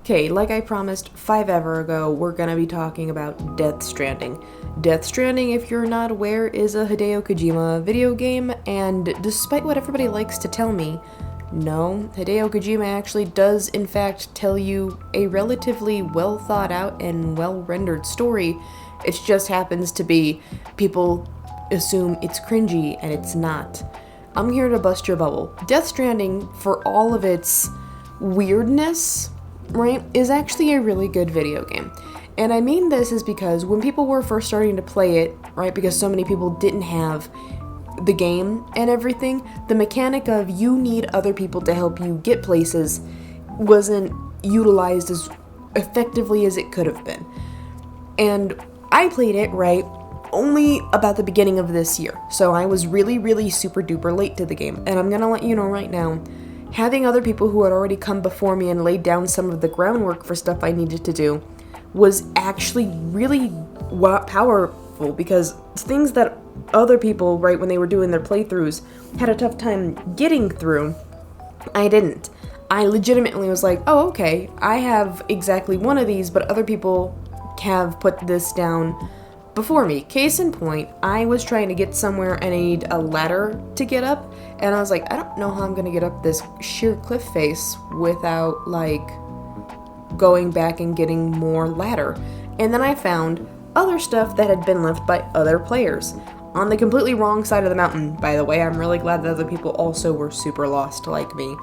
Okay, like I promised 5 ever ago, we're gonna be talking about Death Stranding. Death Stranding, if you're not aware, is a Hideo Kojima video game, and despite what everybody likes to tell me, no, Hideo Kojima actually does in fact tell you a relatively well thought out and well rendered story. It just happens to be people assume it's cringy, and it's not. I'm here to bust your bubble. Death Stranding, for all of its weirdness, right, is actually a really good video game. And I mean this is because when people were first starting to play it, right, because so many people didn't have the game and everything, the mechanic of you need other people to help you get places wasn't utilized as effectively as it could have been. And I played it, right, only about the beginning of this year. So I was really super duper late to the game. And I'm gonna let you know right now, having other people who had already come before me and laid down some of the groundwork for stuff I needed to do was actually really powerful, because things that other people, right, when they were doing their playthroughs, had a tough time getting through, I didn't. I legitimately was like, oh, okay, I have exactly one of these, but other people have put this down before me. Case in point, I was trying to get somewhere and I need a ladder to get up, and I was like, I don't know how I'm gonna get up this sheer cliff face without, like, going back and getting more ladder. And then I found other stuff that had been left by other players on the completely wrong side of the mountain, by the way. I'm really glad that other people also were super lost like me.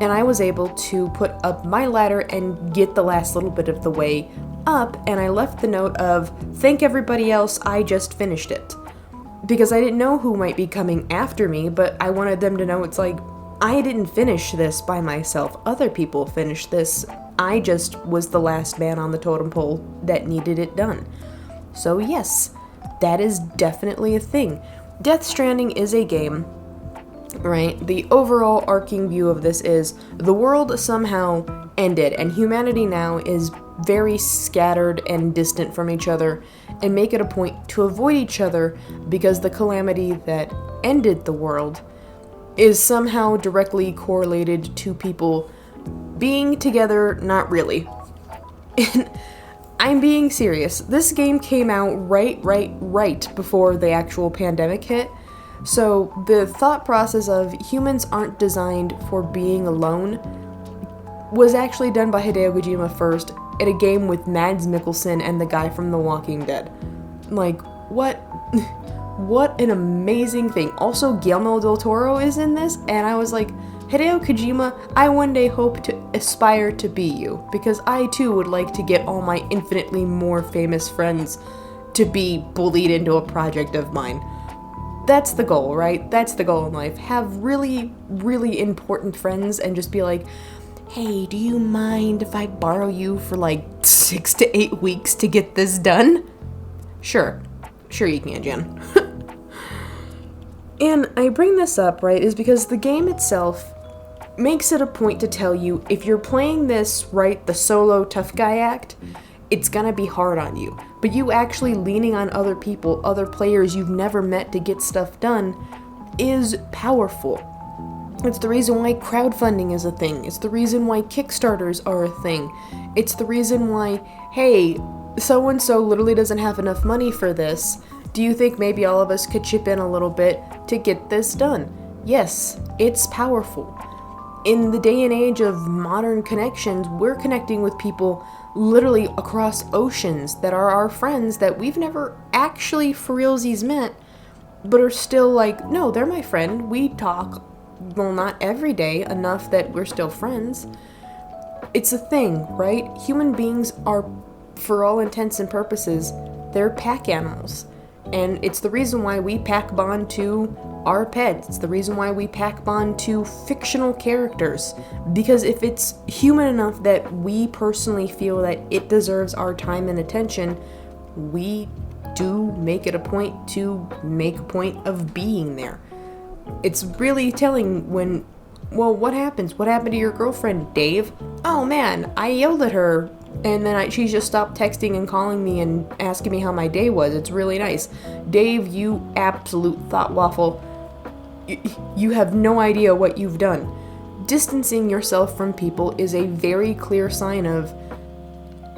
And I was able to put up my ladder and get the last little bit of the way up, and I left the note of, thank everybody else, I just finished it. Because I didn't know who might be coming after me, but I wanted them to know it's like, I didn't finish this by myself. Other people finished this. I just was the last man on the totem pole that needed it done. So yes, that is definitely a thing. Death Stranding is a game, right? The overall arcing view of this is the world somehow ended, and humanity now is very scattered and distant from each other, and make it a point to avoid each other because the calamity that ended the world is somehow directly correlated to people being together. Not really. And I'm being serious. This game came out right before the actual pandemic hit. So the thought process of humans aren't designed for being alone was actually done by Hideo Kojima first in a game with Mads Mikkelsen and the guy from The Walking Dead. Like, what? What an amazing thing. Also, Guillermo del Toro is in this, and I was like, Hideo Kojima, I one day hope to aspire to be you, because I too would like to get all my infinitely more famous friends to be bullied into a project of mine. That's the goal, right? That's the goal in life. Have really important friends and just be like, hey, do you mind if I borrow you for like 6 to 8 weeks to get this done? Sure you can, Jen. And I bring this up, right, is because the game itself makes it a point to tell you, if you're playing this, right, the solo tough guy act, it's gonna be hard on you. But you actually leaning on other people, other players you've never met to get stuff done, is powerful. It's the reason why crowdfunding is a thing. It's the reason why Kickstarters are a thing. It's the reason why, hey, so-and-so literally doesn't have enough money for this. Do you think maybe all of us could chip in a little bit to get this done? Yes, it's powerful. In the day and age of modern connections, we're connecting with people literally across oceans that are our friends that we've never actually for realsies met, but are still like, no, they're my friend. We talk, well, not every day, enough that we're still friends. It's a thing, right? Human beings are, for all intents and purposes, they're pack animals. And it's the reason why we pack bond to our pets. It's the reason why we pack bond to fictional characters. Because if it's human enough that we personally feel that it deserves our time and attention, we do make it a point to make a point of being there. It's really telling when, well, what happens? What happened to your girlfriend, Dave? Oh man, I yelled at her. And then she just stopped texting and calling me and asking me how my day was. It's really nice. Dave, you absolute thought waffle. You have no idea what you've done. distancing yourself from people is a very clear sign of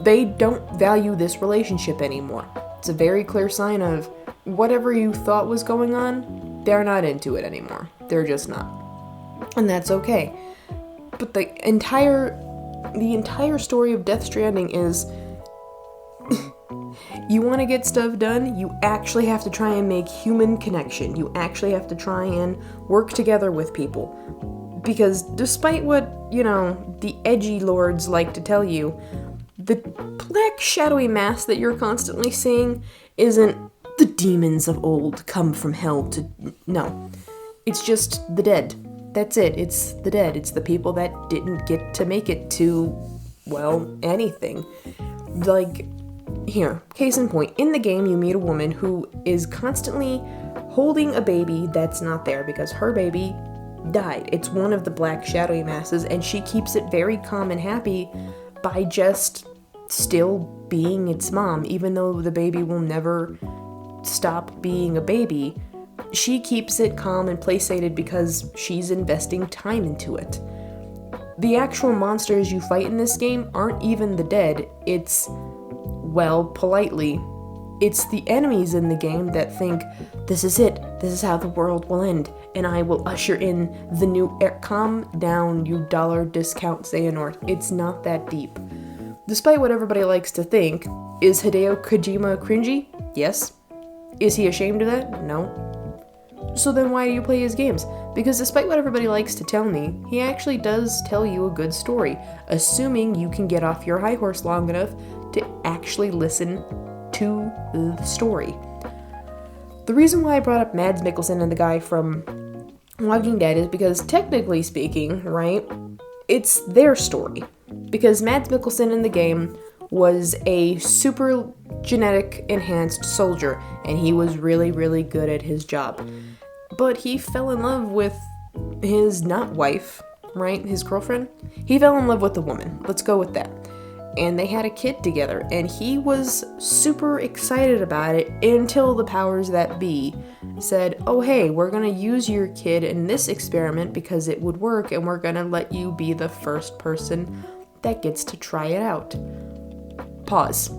they don't value this relationship anymore. It's a very clear sign of whatever you thought was going on, they're not into it anymore. They're just not. And that's okay. But the entire story of Death Stranding is you want to get stuff done, you actually have to try and make human connection. You actually have to try and work together with people. Because despite what, the edgy lords like to tell you, the black shadowy mass that you're constantly seeing isn't the demons of old come from hell to... No. It's just the dead. That's it. It's the dead. It's the people that didn't get to make it to, well, anything. Like, here, case in point, in the game you meet a woman who is constantly holding a baby that's not there because her baby died. It's one of the black shadowy masses, and she keeps it very calm and happy by just still being its mom, even though the baby will never stop being a baby. She keeps it calm and placated because she's investing time into it. The actual monsters you fight in this game aren't even the dead. It's, well, politely, it's the enemies in the game that think, this is it, this is how the world will end, and I will usher in the new era. Calm down, you dollar discount Xehanort. It's not that deep. Despite what everybody likes to think, is Hideo Kojima cringy? Yes. Is he ashamed of that? No. So then why do you play his games? Because despite what everybody likes to tell me, he actually does tell you a good story, assuming you can get off your high horse long enough to actually listen to the story. The reason why I brought up Mads Mikkelsen and the guy from Walking Dead is because technically speaking, right, it's their story. Because Mads Mikkelsen in the game was a super genetic enhanced soldier, and he was really, really good at his job. But he fell in love with his not wife, right, his girlfriend? He fell in love with a woman, let's go with that. And they had a kid together, and he was super excited about it until the powers that be said, oh hey, we're gonna use your kid in this experiment because it would work, and we're gonna let you be the first person that gets to try it out. Pause.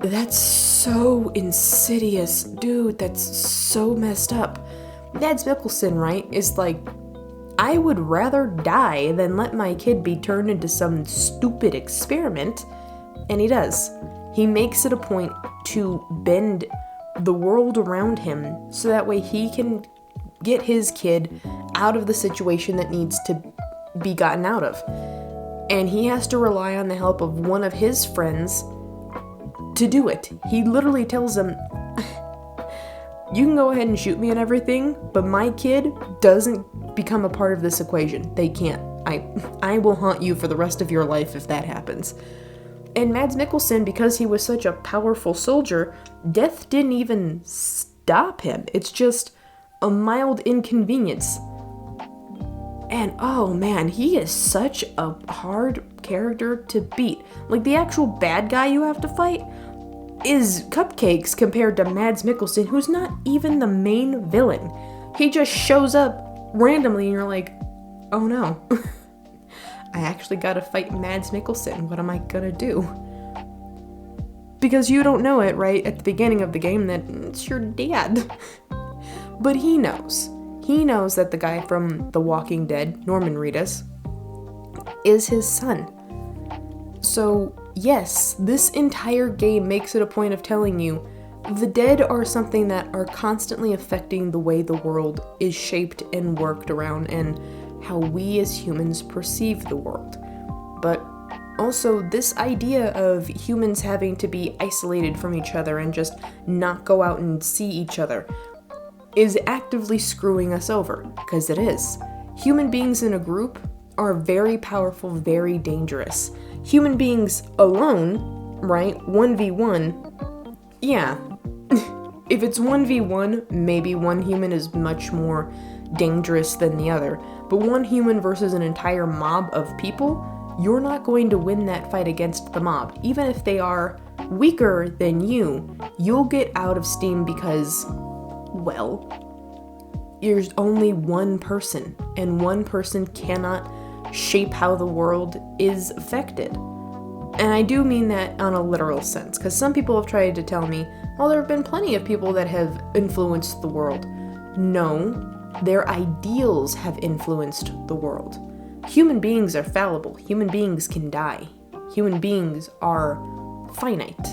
That's so insidious. Dude, that's so messed up. Mads Mikkelsen, right, is like, I would rather die than let my kid be turned into some stupid experiment. And he does. He makes it a point to bend the world around him so that way he can get his kid out of the situation that needs to be gotten out of. And he has to rely on the help of one of his friends to do it. He literally tells him, you can go ahead and shoot me and everything, but my kid doesn't become a part of this equation. They can't. I will haunt you for the rest of your life if that happens. And Mads Mikkelsen, because he was such a powerful soldier, death didn't even stop him. It's just a mild inconvenience. And oh man, he is such a hard character to beat. Like, the actual bad guy you have to fight is cupcakes compared to Mads Mikkelsen, who's not even the main villain. He just shows up randomly and you're like, oh no. I actually gotta fight Mads Mikkelsen. What am I gonna do? Because you don't know it, right, at the beginning of the game that it's your dad. But he knows. He knows that the guy from The Walking Dead, Norman Reedus, is his son. So, yes, this entire game makes it a point of telling you the dead are something that are constantly affecting the way the world is shaped and worked around and how we as humans perceive the world. But also, this idea of humans having to be isolated from each other and just not go out and see each other is actively screwing us over, because it is. Human beings in a group are very powerful, very dangerous. Human beings alone, right, 1v1, yeah. If it's 1v1, maybe one human is much more dangerous than the other, but one human versus an entire mob of people, you're not going to win that fight against the mob. Even if they are weaker than you, you'll get out of steam because, well, there's only one person, and one person cannot shape how the world is affected. And I do mean that on a literal sense, because some people have tried to tell me, well, there have been plenty of people that have influenced the world. No, their ideals have influenced the world. Human beings are fallible. Human beings can die. Human beings are finite.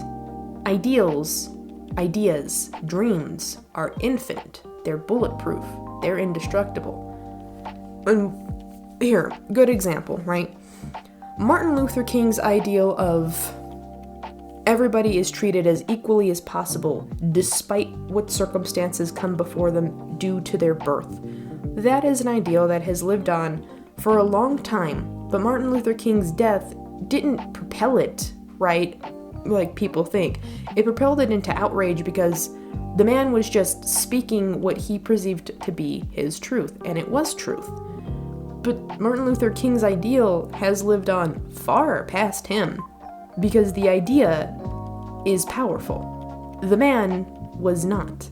Ideals, ideas, dreams are infinite. They're bulletproof. They're indestructible. And here, good example, right? Martin Luther King's ideal of everybody is treated as equally as possible despite what circumstances come before them due to their birth. That is an ideal that has lived on for a long time, but Martin Luther King's death didn't propel it, right, like people think. It propelled it into outrage because the man was just speaking what he perceived to be his truth, and it was truth. But Martin Luther King's ideal has lived on far past him because the idea is powerful. The man was not.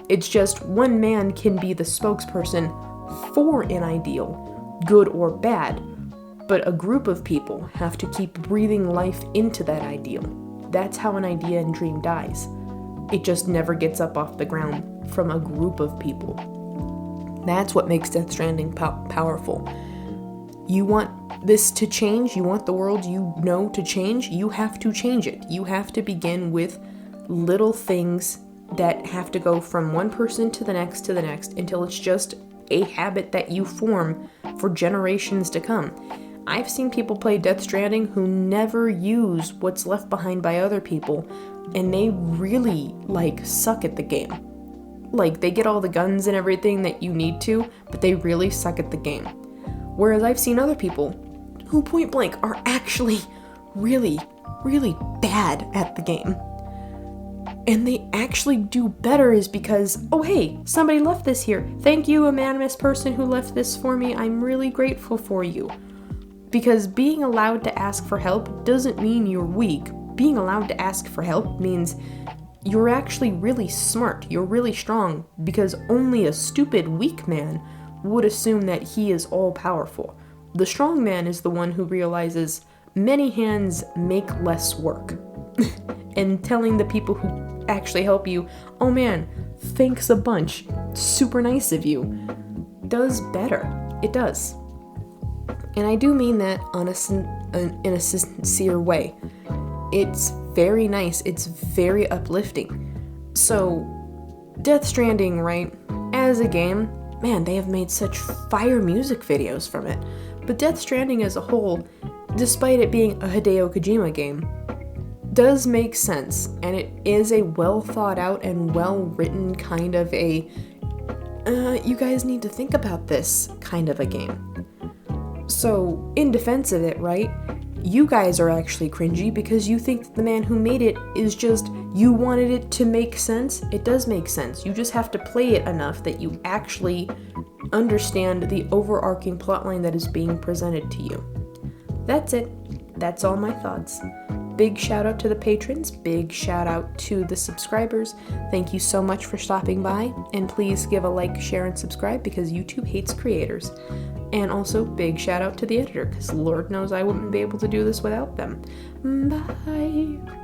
It's just one man can be the spokesperson for an ideal, good or bad, but a group of people have to keep breathing life into that ideal. That's how an idea and dream dies. It just never gets up off the ground from a group of people. That's what makes Death Stranding powerful. You want this to change, you want the world you know to change, you have to change it. You have to begin with little things that have to go from one person to the next until it's just a habit that you form for generations to come. I've seen people play Death Stranding who never use what's left behind by other people, and they really, suck at the game. They get all the guns and everything that you need to, but they really suck at the game. Whereas I've seen other people who point blank are actually really, really bad at the game. And they actually do better is because, oh hey, somebody left this here. Thank you, anonymous person who left this for me. I'm really grateful for you. Because being allowed to ask for help doesn't mean you're weak. Being allowed to ask for help means you're actually really smart. You're really strong, because only a stupid, weak man would assume that he is all-powerful. The strong man is the one who realizes many hands make less work. And telling the people who actually help you, oh man, thanks a bunch, super nice of you, does better. It does. And I do mean that in a sincere way. It's very nice. It's very uplifting. So, Death Stranding, right? As a game, man, they have made such fire music videos from it. But Death Stranding as a whole, despite it being a Hideo Kojima game, does make sense. And it is a well thought out and well written kind of a, you guys need to think about this kind of a game. So, in defense of it, right, you guys are actually cringy because you think that the man who made it is just, you wanted it to make sense. It does make sense. You just have to play it enough that you actually understand the overarching plotline that is being presented to you. That's it. That's all my thoughts. Big shout out to the patrons, big shout out to the subscribers. Thank you so much for stopping by, and please give a like, share, and subscribe because YouTube hates creators. And also, big shout out to the editor, because Lord knows I wouldn't be able to do this without them. Bye!